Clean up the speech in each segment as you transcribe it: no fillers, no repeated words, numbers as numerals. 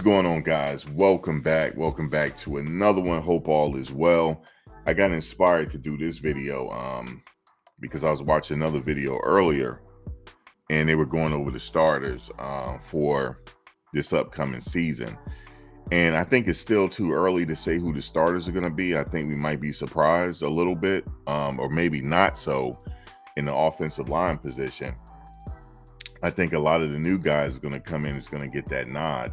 going on, guys? Welcome back. Welcome back to another one. Hope all is well. I got inspired to do this video because I was watching another video earlier and they were going over the starters for this upcoming season. And I think it's still too early to say who the starters are going to be. I think we might be surprised a little bit, or maybe not so, in the offensive line position. I think a lot of the new guys are going to come in, is going to get that nod,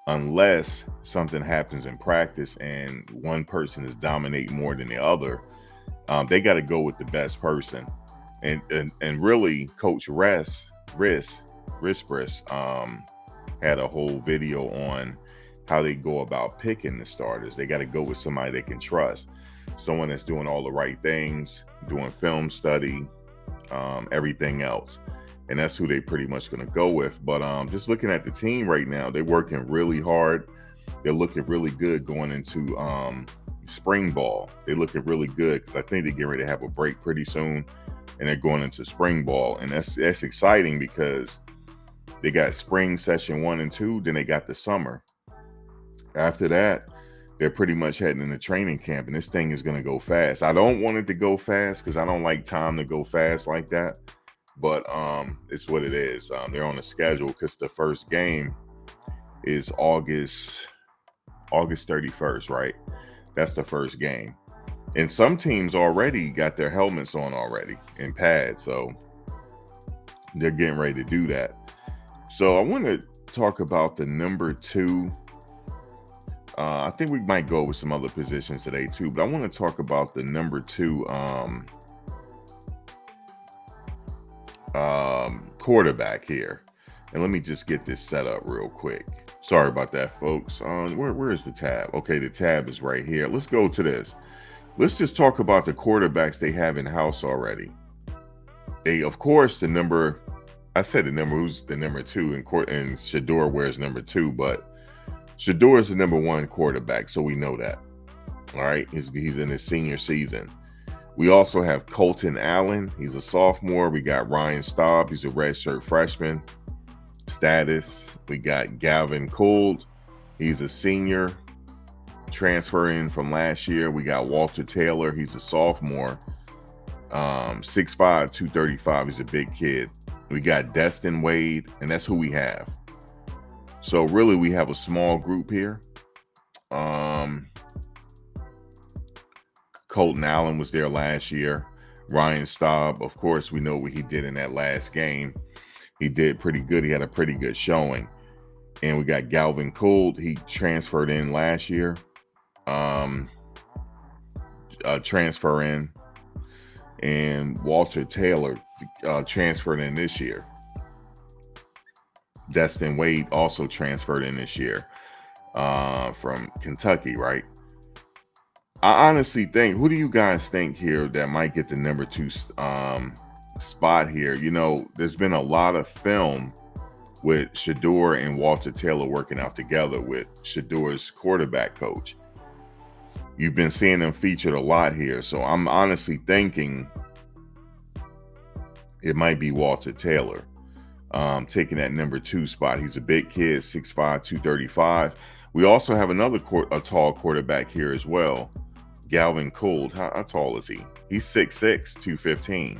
unless something happens in practice and one person is dominating more than the other. They got to go with the best person. And really, Coach Riss had a whole video on how they go about picking the starters. They got to go with somebody they can trust, someone that's doing all the right things, doing film study, everything else. And that's who they pretty much going to go with. But just looking at the team right now, they're working really hard. They're looking really good going into spring ball. They're looking really good because I think they're getting ready to have a break pretty soon, and they're going into spring ball. And that's exciting because they got spring session 1 and 2, then they got the summer. After that, they're pretty much heading into training camp, and this thing is going to go fast. I don't want it to go fast because I don't like time to go fast like that. But it's what it is. They're on a schedule because the first game is August 31st, right? That's the first game. And some teams already got their helmets on already and pads, so they're getting ready to do that. So I want to talk about the number 2. I think we might go with some other positions today too, but I want to talk about the number 2 quarterback here. And let me just get this set up real quick. Sorry about that, folks. Where is the tab? Okay, the tab is right here. Let's go to this. Let's just talk about the quarterbacks they have in house already. Of course, who's the number 2, and Shedeur wears number 2, but Shedeur is the number 1 quarterback, so we know that. All right, he's in his senior season. We also have Colton Allen. He's a sophomore. We got Ryan Staub. He's a redshirt freshman status. We got Gavin Cold. He's a senior, transferring from last year. We got Walter Taylor. He's a sophomore, 6'5", 235. He's a big kid. We got Destin Wade, and that's who we have. So really, we have a small group here. Colton Allen was there last year. Ryan Staub, of course, we know what he did in that last game. He did pretty good. He had a pretty good showing. And we got Galvin Cold. He transferred in last year. Transfer in. And Walter Taylor transferred in this year. Destin Wade also transferred in this year from Kentucky, right? I honestly think, who do you guys think here that might get the number 2 spot here? You know, there's been a lot of film with Shedeur and Walter Taylor working out together with Shedeur's quarterback coach. You've been seeing them featured a lot here. So I'm honestly thinking it might be Walter Taylor taking that number 2 spot. He's a big kid, 6'5", 235. We also have another tall quarterback here as well. Galvin Cold. How tall is he? He's 6'6", 215.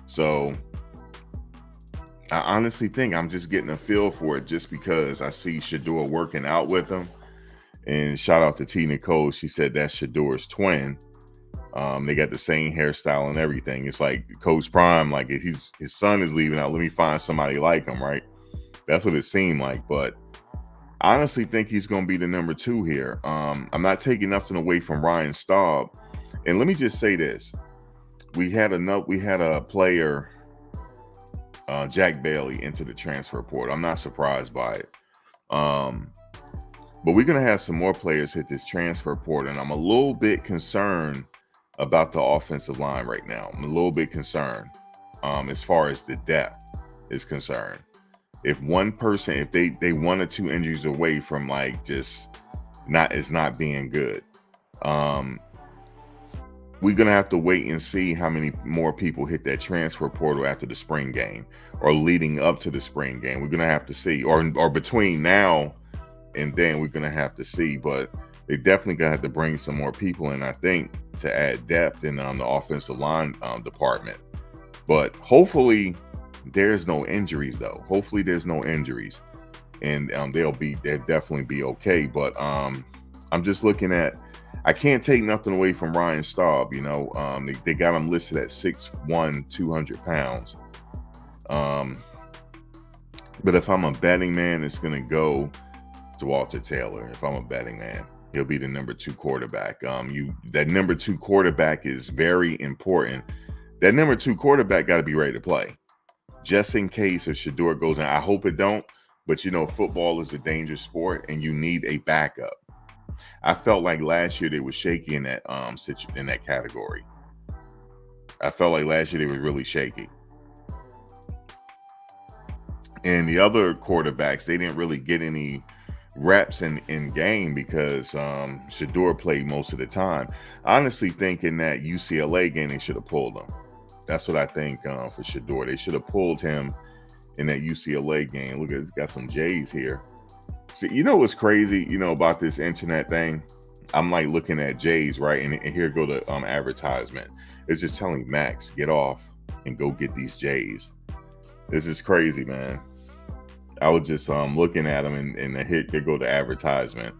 So I honestly think I'm just getting a feel for it just because I see Shedeur working out with him. And shout out to T. Nicole. She said that's Shedeur's twin. They got the same hairstyle and everything. It's like Coach Prime, like if his son is leaving out, let me find somebody like him, right? That's what it seemed like. But I honestly think he's going to be the number 2 here. I'm not taking nothing away from Ryan Staub. And let me just say this. We had a player, Jack Bailey, into the transfer portal. I'm not surprised by it. But we're going to have some more players hit this transfer portal. And I'm a little bit concerned about the offensive line right now. I'm a little bit concerned as far as the depth is concerned. If one person, if they 1 or 2 injuries away from like just not being good, we're gonna have to wait and see how many more people hit that transfer portal after the spring game or leading up to the spring game. We're gonna have to see, or between now and then we're gonna have to see. But they definitely gonna have to bring some more people in, I think, to add depth in the offensive line department. But hopefully there's no injuries though. Hopefully there's no injuries, and they'll definitely be okay. But I'm just looking at. I can't take nothing away from Ryan Staub. You know, they got him listed at 6'1", 200 pounds. But if I'm a betting man, it's gonna go to Walter Taylor. If I'm a betting man, he'll be the number 2 quarterback. That number 2 quarterback is very important. That number 2 quarterback got to be ready to play, just in case if Shedeur goes in. I hope it don't, but you know, football is a dangerous sport, and you need a backup. I felt like last year they were shaky in that in that category. I felt like last year they were really shaky. And the other quarterbacks, they didn't really get any reps in game because Shedeur played most of the time. Honestly, thinking that UCLA game, they should have pulled him. That's what I think for Shedeur. They should have pulled him in that UCLA game. Look, it's got some J's here. See, you know what's crazy, you know, about this internet thing? I'm like looking at J's, right? And here go the advertisement. It's just telling Max, get off and go get these J's. This is crazy, man. I was just looking at them, and here go the advertisement.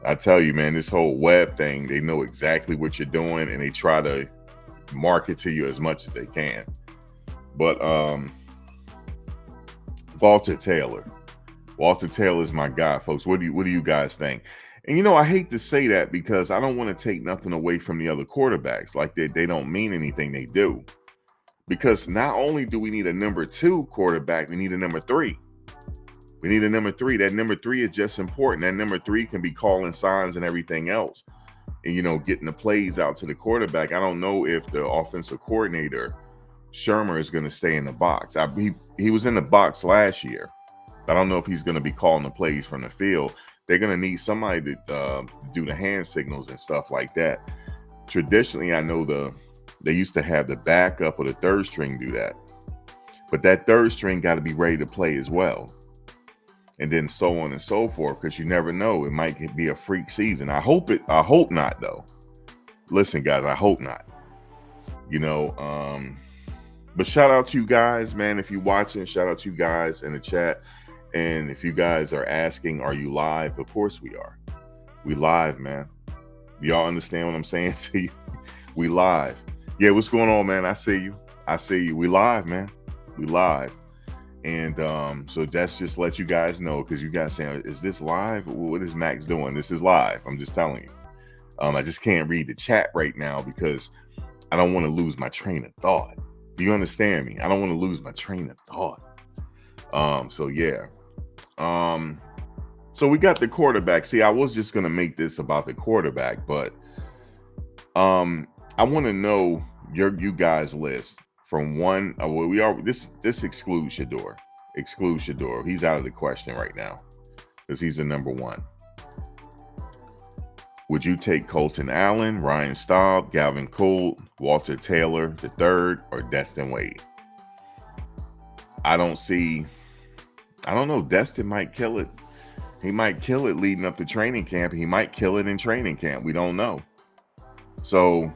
I tell you, man, this whole web thing, they know exactly what you're doing, and they try to market to you as much as they can. But Walter Taylor is my guy, folks. What do you guys think? And you know, I hate to say that because I don't want to take nothing away from the other quarterbacks. Like they don't mean anything, they do. Because not only do we need a number 2 quarterback, we need a number 3. We need a number 3. That number 3 is just important. That number 3 can be calling signs and everything else. And, you know, getting the plays out to the quarterback. I don't know if the offensive coordinator, Shermer, is going to stay in the box. He was in the box last year. I don't know if he's going to be calling the plays from the field. They're going to need somebody to do the hand signals and stuff like that. Traditionally, I know they used to have the backup or the third string do that. But that third string got to be ready to play as well. And then so on and so forth, because you never know. It might be a freak season. I hope not, though. Listen, guys, I hope not. You know, but shout out to you guys, man. If you're watching, shout out to you guys in the chat. And if you guys are asking, are you live? Of course we are. We live, man. Y'all understand what I'm saying to you? We live. Yeah, what's going on, man? I see you. We live, man. We live. And so that's just let you guys know, because you guys saying, is this live? What is Max doing? This is live. I'm just telling you. I just can't read the chat right now because I don't want to lose my train of thought. Do you understand me? I don't want to lose my train of thought. So yeah. So we got the quarterback. See, I was just gonna make this about the quarterback, but I want to know you guys' list from one. This excludes Shedeur. He's out of the question right now because he's the number 1. Would you take Colton Allen, Ryan Staub, Galvin Colt, Walter Taylor III, or Destin Wade? I don't know. Destin might kill it. He might kill it leading up to training camp. He might kill it in training camp. We don't know. So,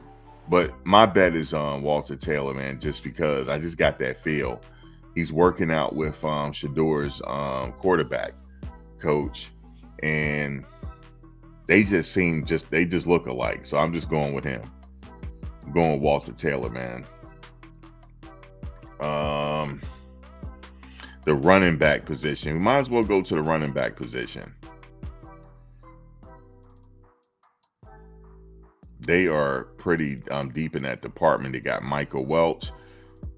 but my bet is on Walter Taylor, man, just because I just got that feel. He's working out with Shedeur's quarterback coach, and they just look alike. So I'm just going with him. I'm going with Walter Taylor, man. The running back position. We might as well go to the running back position. They are pretty deep in that department. They got Michael Welch,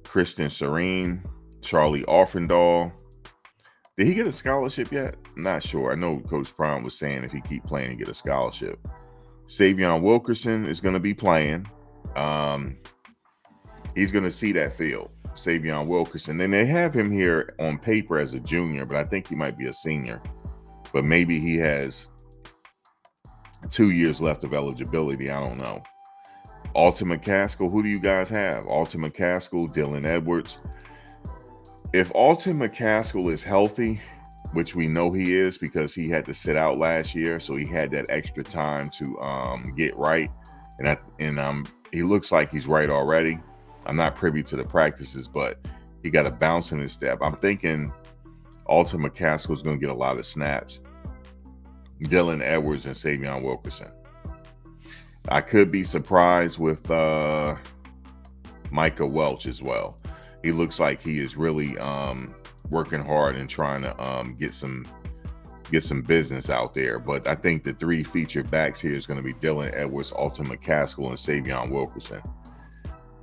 Christian Serene, Charlie Offendahl. Did he get a scholarship yet? I'm not sure. I know Coach Prime was saying if he keep playing, he get a scholarship. Savion Wilkerson is going to be playing. He's going to see that field. Savion Wilkerson. And they have him here on paper as a junior, but I think he might be a senior. But maybe he has 2 years left of eligibility. I don't know. Alton McCaskill, who do you guys have? Alton McCaskill, Dylan Edwards. If Alton McCaskill is healthy, which we know he is because he had to sit out last year, so he had that extra time to get right, and he looks like he's right already. I'm not privy to the practices, but he got a bounce in his step. I'm thinking Alton McCaskill is going to get a lot of snaps. Dylan Edwards and Savion Wilkerson. I could be surprised with Micah Welch as well. He looks like he is really working hard and trying to get some business out there. But I think the three featured backs here is going to be Dylan Edwards, Alton McCaskill, and Savion Wilkerson.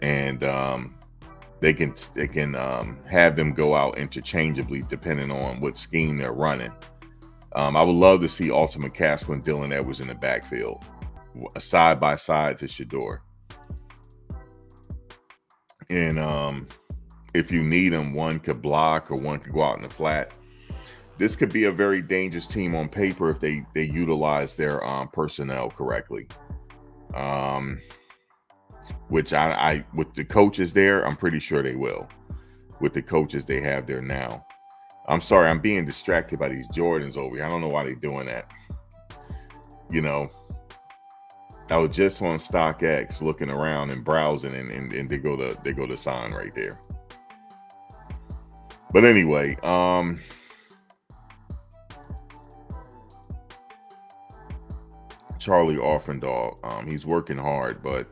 And they can have them go out interchangeably depending on what scheme they're running. I would love to see Alton McCaskill and Dylan Edwards in the backfield, side by side to Shador. And if you need them, one could block or one could go out in the flat. This could be a very dangerous team on paper if they utilize their personnel correctly. Which I with the coaches there, I'm pretty sure they will. With the coaches they have there now. I'm sorry, I'm being distracted by these Jordans over here. I don't know why they're doing that. You know, I was just on StockX looking around and browsing, and they go to sign right there. But anyway, Charlie Offendahl, he's working hard, but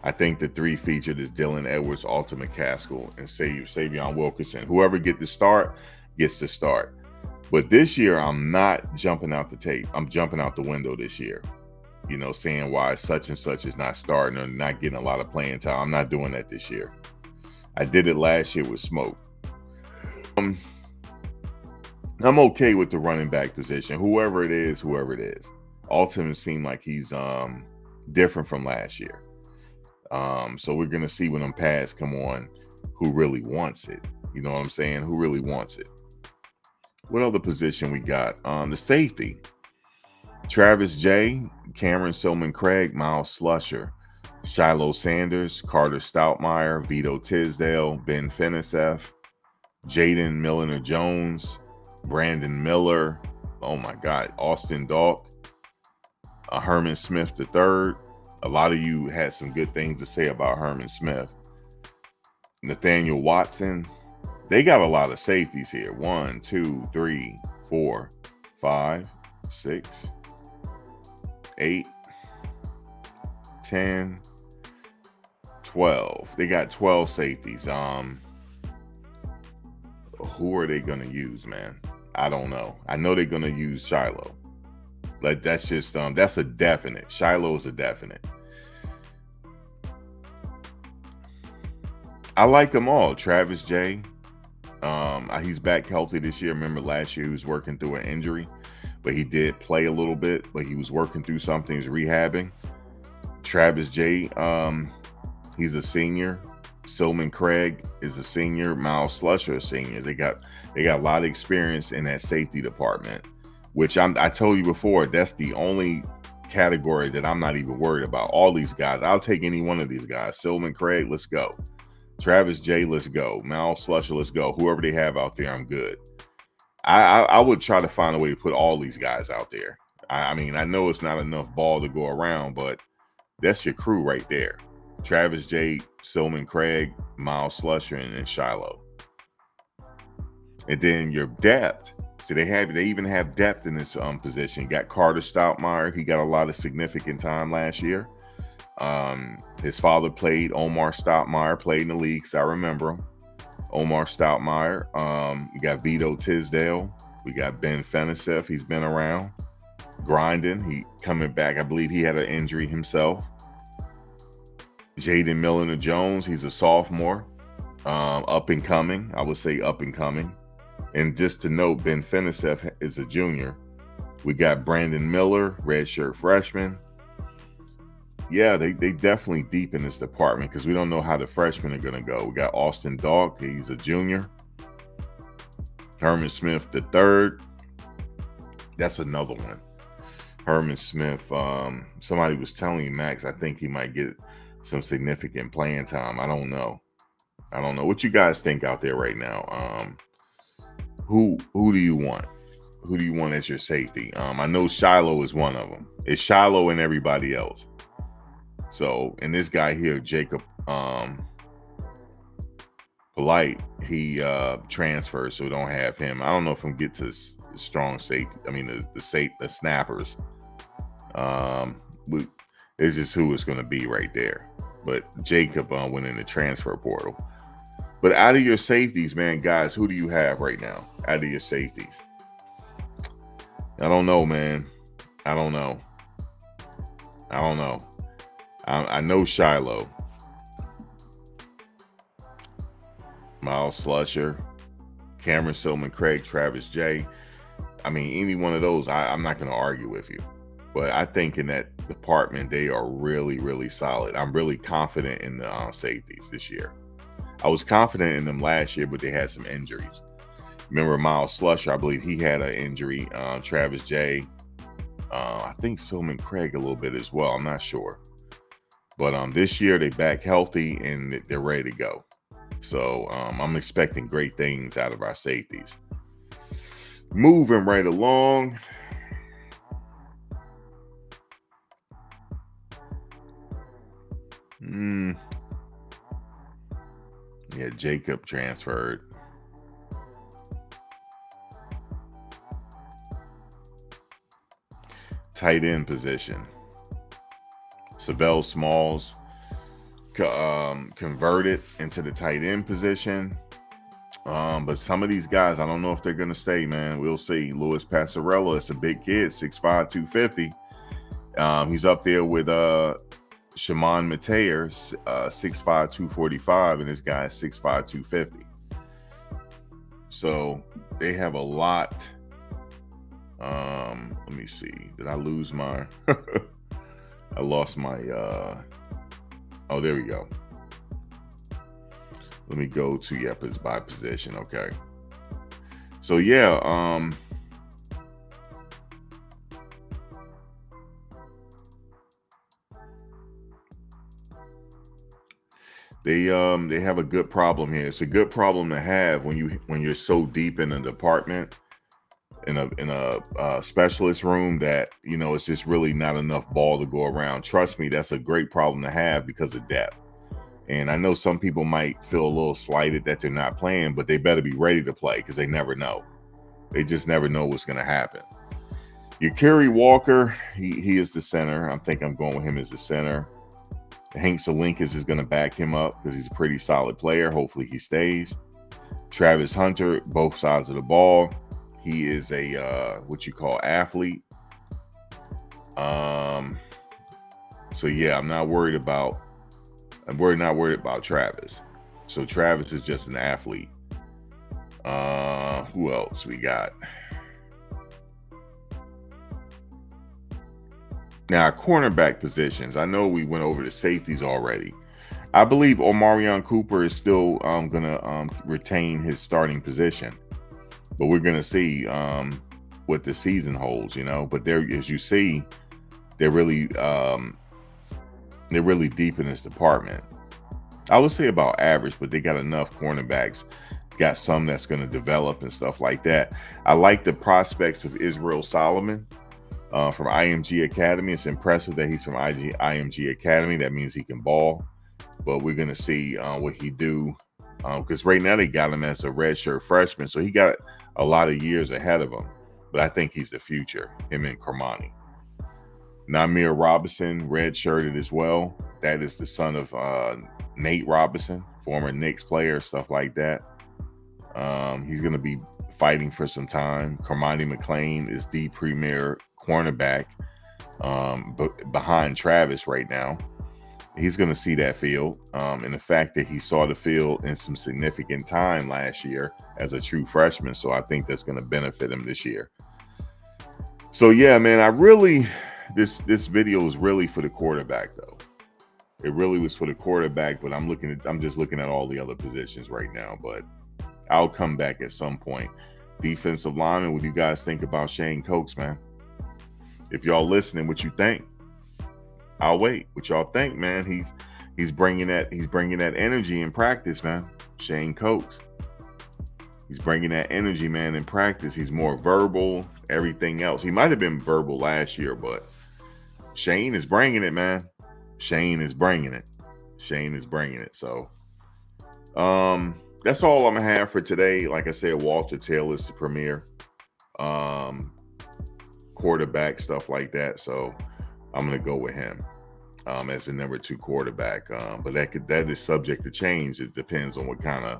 I think the three featured is Dylan Edwards, Alton McCaskill, and Savion Wilkerson. Whoever gets the start gets the start. But this year, I'm not jumping out the tape. I'm jumping out the window this year. You know, saying why such and such is not starting or not getting a lot of playing time. I'm not doing that this year. I did it last year with Smoke. I'm okay with the running back position. Whoever it is. Alton seemed like he's different from last year. So we're going to see when them pads come on who really wants it. You know what I'm saying? Who really wants it? What other position we got? The safety. Travis J, Cameron Silman-Craig, Miles Slusher, Shiloh Sanders, Carter Stoutmeyer, Vito Tisdale, Ben Finisef, Jaden Milliner-Jones, Brandon Miller, oh my God, Austin Dalk, Herman Smith III. A lot of you had some good things to say about Herman Smith. Nathaniel Watson. They got a lot of safeties here. 1, 2, 3, 4, 5, 6, 8, 10, 12. They got 12 safeties. Who are they going to use, man? I don't know. I know they're going to use Shiloh. Like that's just that's a definite. Shiloh is a definite. I like them all. Travis J. He's back healthy this year. Remember last year he was working through an injury, but he did play a little bit, but he was working through something. He's rehabbing. Travis J. He's a senior. Silman Craig is a senior. Miles Slusher is a senior. They got a lot of experience in that safety department, which I told you before, that's the only category that I'm not even worried about. All these guys, I'll take any one of these guys. Silman Craig, let's go. Travis J, let's go. Miles Slusher, let's go. Whoever they have out there, I'm good. I would try to find a way to put all these guys out there. I mean, I know it's not enough ball to go around, but that's your crew right there. Travis J, Silman Craig, Miles Slusher, and Shiloh. And then your depth. See, they even have depth in this position. You got Carter Stoutmeyer. He got a lot of significant time last year. His father played. Omar Stoutmeyer played in the league, so I remember him. Omar Stoutmeyer. You got Vito Tisdale. We got Ben Finisef. He's been around. Grinding. He coming back. I believe he had an injury himself. Jaden Milliner-Jones. He's a sophomore. Up and coming. I would say up and coming. And just to note, Ben Finisef is a junior. We got Brandon Miller, redshirt freshman. Yeah, they definitely deep in this department because we don't know how the freshmen are going to go. We got Austin Dalk. He's a junior. Herman Smith III. That's another one. Herman Smith. Somebody was telling me, Max, I think he might get some significant playing time. I don't know. What you guys think out there right now? Who do you want? Who do you want as your safety? I know Shiloh is one of them. It's Shiloh and everybody else. So, and this guy here, Jacob Polite, he transferred, so we don't have him. I don't know if I'm get to strong safety. I mean the snappers. It's just who it's going to be right there. But Jacob went in the transfer portal. But out of your safeties, man, guys, who do you have right now? Out of your safeties, I don't know, man. I don't know. I know Shiloh, Miles Slusher, Cameron Silman, Craig, Travis J. I mean, any one of those, I'm not going to argue with you. But I think in that department, they are really, really solid. I'm really confident in the safeties this year. I was confident in them last year, but they had some injuries. Remember Miles Slusher, I believe he had an injury. Travis J. I think Silman Craig a little bit as well. I'm not sure. But this year, they back healthy and they're ready to go. So I'm expecting great things out of our safeties. Moving right along. Yeah, Jacob transferred. Tight end position. Savell Smalls converted into the tight end position. But some of these guys, I don't know if they're going to stay, man. We'll see. Louis Passarella is a big kid, 6'5", 250. He's up there with Shimon Mateer, 6'5", 245, and this guy is 6'5", 250. So they have a lot. Let me see. Did I lose my? I lost my. Oh, there we go. Let me go to it's by position. Okay. So yeah. They have a good problem here. It's a good problem to have when you're so deep in a department, in a specialist room that it's just really not enough ball to go around. Trust me, that's a great problem to have because of depth. And I know some people might feel a little slighted that they're not playing, but they better be ready to play because they never know. They just never know what's going to happen. Yakiri Walker, he is the center. I'm going with him as the center. Hank Salinkas is going to back him up because he's a pretty solid player. Hopefully he stays. Travis Hunter, both sides of the ball. He is a what you call athlete. So yeah, I'm not worried about Travis. So Travis is just an athlete. Who else we got? Now, cornerback positions. I know we went over the safeties already. I believe Omarion Cooper is still going to retain his starting position. But we're going to see what the season holds, But there, as you see, they're really deep in this department. I would say about average, but they got enough cornerbacks. Got some that's going to develop and stuff like that. I like the prospects of Israel Solomon from IMG Academy. It's impressive that he's from IMG Academy. That means he can ball. But we're going to see what he do. Because right now they got him as a redshirt freshman. So he got a lot of years ahead of him. But I think he's the future, him and Kermani. Namir Robinson, redshirted as well. That is the son of Nate Robinson, former Knicks player, stuff like that. He's going to be fighting for some time. Kermani McLean is the premier cornerback behind Travis right now. He's going to see that field. And the fact that he saw the field in some significant time last year as a true freshman. So I think that's going to benefit him this year. So yeah, man, this video was really for the quarterback though. It really was for the quarterback, but I'm just looking at all the other positions right now, but I'll come back at some point. Defensive lineman, what do you guys think about Shane Coates, man? If y'all listening, what you think? I'll wait. What y'all think, man? He's bringing that energy in practice, man. Shane Coates. He's bringing that energy, man, in practice. He's more verbal, everything else. He might have been verbal last year, but Shane is bringing it, man. Shane is bringing it. Shane is bringing it. So, that's all I'm gonna have for today. Like I said, Walter Taylor's the premier quarterback, stuff like that. So I'm gonna go with him as the number 2 quarterback. But that is subject to change. It depends on what kind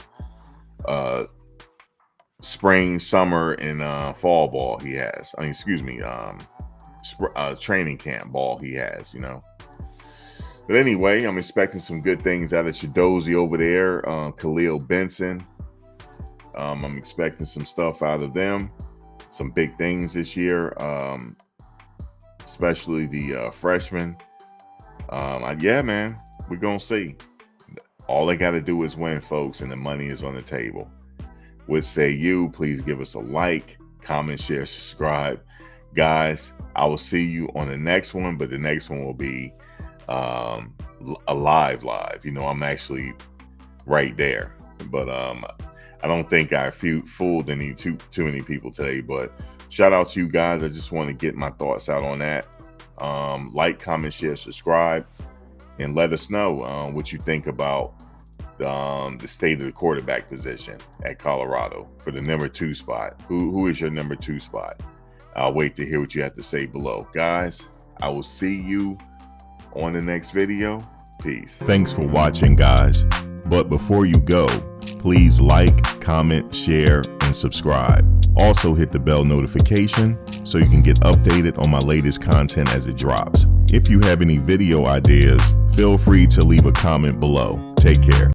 of spring, summer, and fall ball he has. I mean, excuse me, training camp ball he has, you know. But anyway, I'm expecting some good things out of Shadozi over there, Khalil Benson. I'm expecting some stuff out of them, some big things this year, especially the freshmen. Yeah, man, we're going to see. All they got to do is win, folks, and the money is on the table. What say you? Please give us a like, comment, share, subscribe. Guys, I will see you on the next one, but the next one will be a live. You know, I'm actually right there. But I don't think I fooled too many people today. But shout out to you guys. I just want to get my thoughts out on that. Like, comment, share, subscribe, and let us know what you think about the state of the quarterback position at Colorado for the number 2 spot. Who is your number 2 spot? I'll wait to hear what you have to say below. Guys, I will see you on the next video. Peace. Thanks for watching, guys. But before you go, please like, comment, share, and subscribe. Also hit the bell notification so you can get updated on my latest content as it drops. If you have any video ideas, feel free to leave a comment below. Take care.